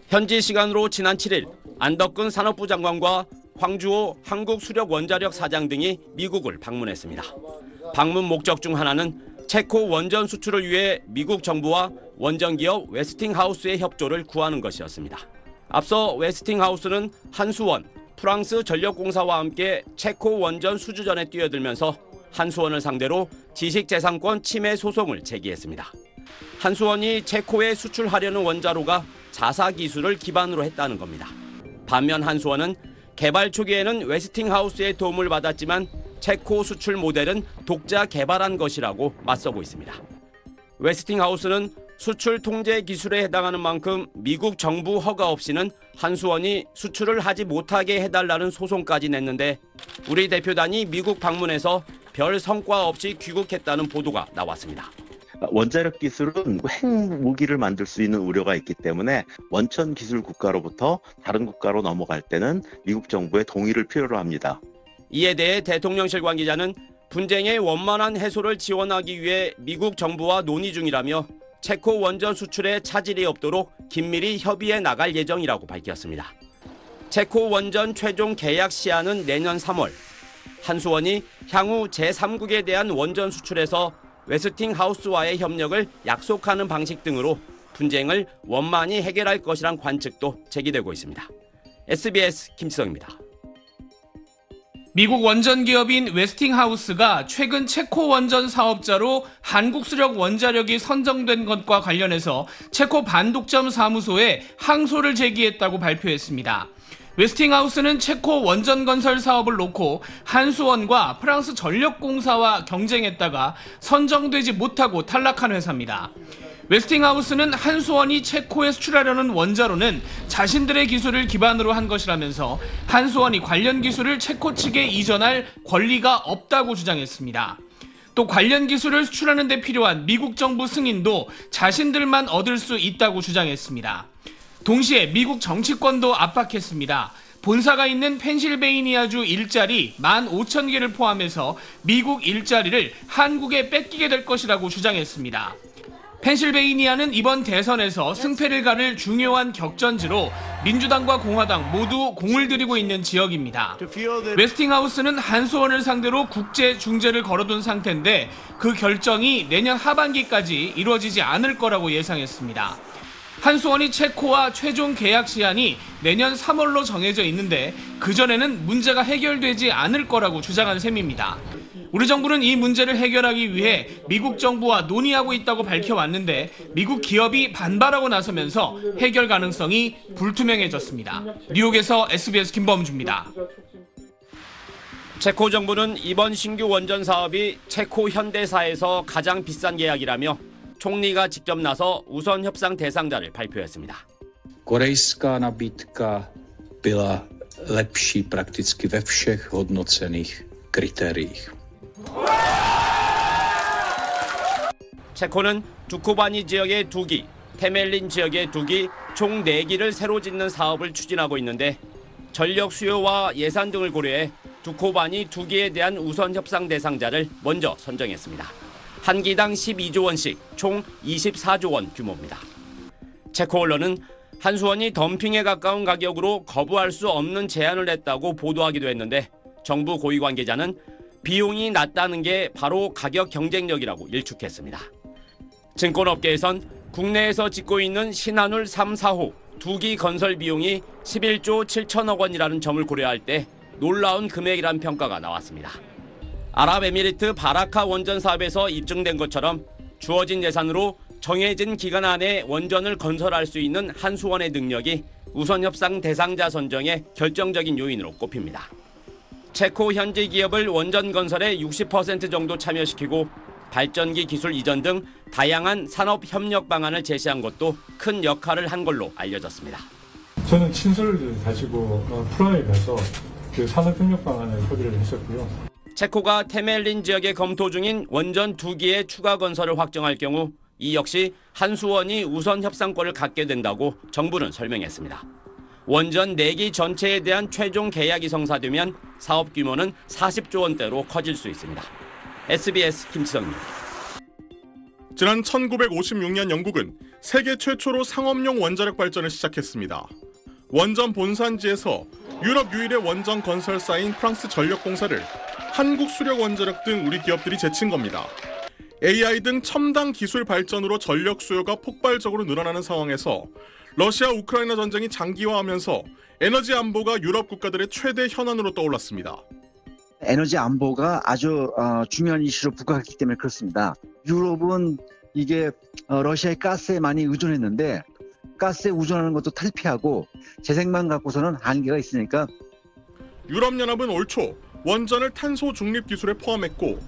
현지 시간으로 지난 7일 안덕근 산업부 장관과 황주호 한국수력원자력 사장 등이 미국을 방문했습니다. 방문 목적 중 하나는 체코 원전 수출을 위해 미국 정부와 원전기업 웨스팅하우스의 협조를 구하는 것이었습니다. 앞서 웨스팅하우스는 한수원, 프랑스 전력공사와 함께 체코 원전 수주전에 뛰어들면서 한수원을 상대로 지식재산권 침해 소송을 제기했습니다. 한수원이 체코에 수출하려는 원자로가 자사 기술을 기반으로 했다는 겁니다. 반면 한수원은 개발 초기에는 웨스팅하우스의 도움을 받았지만 체코 수출 모델은 독자 개발한 것이라고 맞서고 있습니다. 웨스팅하우스는 수출 통제 기술에 해당하는 만큼 미국 정부 허가 없이는 한수원이 수출을 하지 못하게 해달라는 소송까지 냈는데 우리 대표단이 미국 방문해서 별 성과 없이 귀국했다는 보도가 나왔습니다. 원자력 기술은 핵무기를 만들 수 있는 우려가 있기 때문에 원천 기술 국가로부터 다른 국가로 넘어갈 때는 미국 정부의 동의를 필요로 합니다. 이에 대해 대통령실 관계자는 분쟁의 원만한 해소를 지원하기 위해 미국 정부와 논의 중이라며 체코 원전 수출에 차질이 없도록 긴밀히 협의해 나갈 예정이라고 밝혔습니다. 체코 원전 최종 계약 시한은 내년 3월. 한수원이 향후 제3국에 대한 원전 수출에서 웨스팅하우스와의 협력을 약속하는 방식 등으로 분쟁을 원만히 해결할 것이란 관측도 제기되고 있습니다. SBS 김지성입니다. 미국 원전 기업인 웨스팅하우스가 최근 체코 원전 사업자로 한국수력 원자력이 선정된 것과 관련해서 체코 반독점 사무소에 항소를 제기했다고 발표했습니다. 웨스팅하우스는 체코 원전 건설 사업을 놓고 한수원과 프랑스 전력공사와 경쟁했다가 선정되지 못하고 탈락한 회사입니다. 웨스팅하우스는 한수원이 체코에 수출하려는 원자로는 자신들의 기술을 기반으로 한 것이라면서 한수원이 관련 기술을 체코 측에 이전할 권리가 없다고 주장했습니다. 또 관련 기술을 수출하는 데 필요한 미국 정부 승인도 자신들만 얻을 수 있다고 주장했습니다. 동시에 미국 정치권도 압박했습니다. 본사가 있는 펜실베이니아주 일자리 15,000개를 포함해서 미국 일자리를 한국에 뺏기게 될 것이라고 주장했습니다. 펜실베이니아는 이번 대선에서 승패를 가를 중요한 격전지로 민주당과 공화당 모두 공을 들이고 있는 지역입니다. 웨스팅하우스는 한수원을 상대로 국제 중재를 걸어둔 상태인데 그 결정이 내년 하반기까지 이루어지지 않을 거라고 예상했습니다. 한수원이 체코와 최종 계약 시한이 내년 3월로 정해져 있는데 그전에는 문제가 해결되지 않을 거라고 주장한 셈입니다. 우리 정부는 이 문제를 해결하기 위해 미국 정부와 논의하고 있다고 밝혀왔는데 미국 기업이 반발하고 나서면서 해결 가능성이 불투명해졌습니다. 뉴욕에서 SBS 김범주입니다. 체코 정부는 이번 신규 원전 사업이 체코 현대사에서 가장 비싼 계약이라며 총리가 직접 나서 우선 협상 대상자를 발표했습니다. Korejská nabídka byla lepší prakticky ve všech hodnocených kritériích. 체코는 두코바니 지역의 2기, 테멜린 지역의 2기, 총 4기를 새로 짓는 사업을 추진하고 있는데 전력 수요와 예산 등을 고려해 두코바니 2기에 대한 우선 협상 대상자를 먼저 선정했습니다. 한 기당 12조 원씩 총 24조 원 규모입니다. 체코 언론은 한수원이 덤핑에 가까운 가격으로 거부할 수 없는 제안을 냈다고 보도하기도 했는데 정부 고위 관계자는 비용이 낮다는 게 바로 가격 경쟁력이라고 일축했습니다. 증권업계에선 국내에서 짓고 있는 신한울 3, 4호 2기 건설 비용이 11조 7천억 원이라는 점을 고려할 때 놀라운 금액이란 평가가 나왔습니다. 아랍에미리트 바라카 원전 사업에서 입증된 것처럼 주어진 예산으로 정해진 기간 안에 원전을 건설할 수 있는 한수원의 능력이 우선 협상 대상자 선정의 결정적인 요인으로 꼽힙니다. 체코 현지 기업을 원전 건설에 60% 정도 참여시키고 발전기 기술 이전 등 다양한 산업 협력 방안을 제시한 것도 큰 역할을 한 걸로 알려졌습니다. 저는 친서를 가지고 프라하에 가서 그 산업 협력 방안을 협의를 했었고요. 체코가 테멜린 지역에 검토 중인 원전 2기의 추가 건설을 확정할 경우 이 역시 한수원이 우선 협상권을 갖게 된다고 정부는 설명했습니다. 원전 4기 전체에 대한 최종 계약이 성사되면 사업 규모는 40조 원대로 커질 수 있습니다. SBS 김지성입니다. 지난 1956년 영국은 세계 최초로 상업용 원자력 발전을 시작했습니다. 원전 본산지에서 유럽 유일의 원전 건설사인 프랑스 전력공사를 한국수력원자력 등 우리 기업들이 제친 겁니다. AI 등 첨단 기술 발전으로 전력 수요가 폭발적으로 늘어나는 상황에서 러시아 우크라이나 전쟁이 장기화하면서 에너지 안보가 유럽 국가들의 최대 현안으로 떠올랐습니다. 에너지 안보가 아주 중요한 이슈로 부각했기 때문에 그렇습니다. 유럽은 이게 러시아의 가스에 많이 의존했는데 가스에 의존하는 것도 탈피하고 재생만 갖고서는 한계가 있으니까 유럽연합은 올 초 원전을 탄소 중립 기술에 포함했고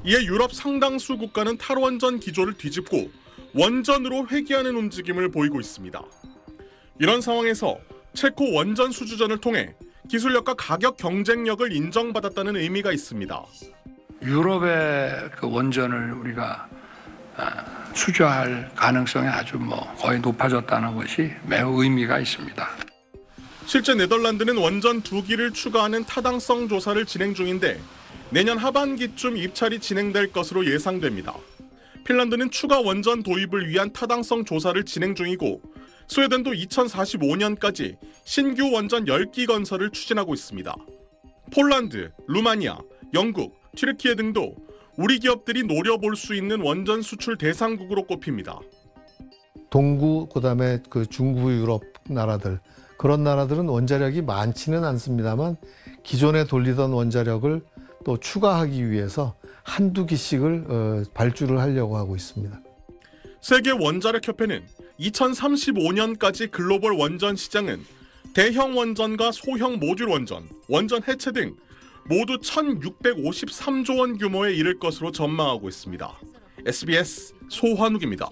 이에 유럽 상당수 국가는 탈원전 기조를 뒤집고 원전으로 회귀하는 움직임을 보이고 있습니다. 이런 상황에서 체코 원전 수주전을 통해 기술력과 가격 경쟁력을 인정받았다는 의미가 있습니다. 유럽의 그 원전을 우리가 수주할 가능성이 아주 거의 높아졌다는 것이 매우 의미가 있습니다. 실제 네덜란드는 원전 2기를 추가하는 타당성 조사를 진행 중인데 내년 하반기쯤 입찰이 진행될 것으로 예상됩니다. 핀란드는 추가 원전 도입을 위한 타당성 조사를 진행 중이고 스웨덴도 2045년까지 신규 원전 10기 건설을 추진하고 있습니다. 폴란드, 루마니아, 영국, 튀르키예 등도 우리 기업들이 노려볼 수 있는 원전 수출 대상국으로 꼽힙니다. 동구, 그다음에 그 중부 유럽 나라들, 그런 나라들은 원자력이 많지는 않습니다만 기존에 돌리던 원자력을 또 추가하기 위해서 한두 기씩을 발주를 하려고 하고 있습니다. 세계 원자력 협회는 2035년까지 글로벌 원전 시장은 대형 원전과 소형 모듈 원전, 원전 해체 등 모두 1,653조 원 규모에 이를 것으로 전망하고 있습니다. SBS 소환욱입니다.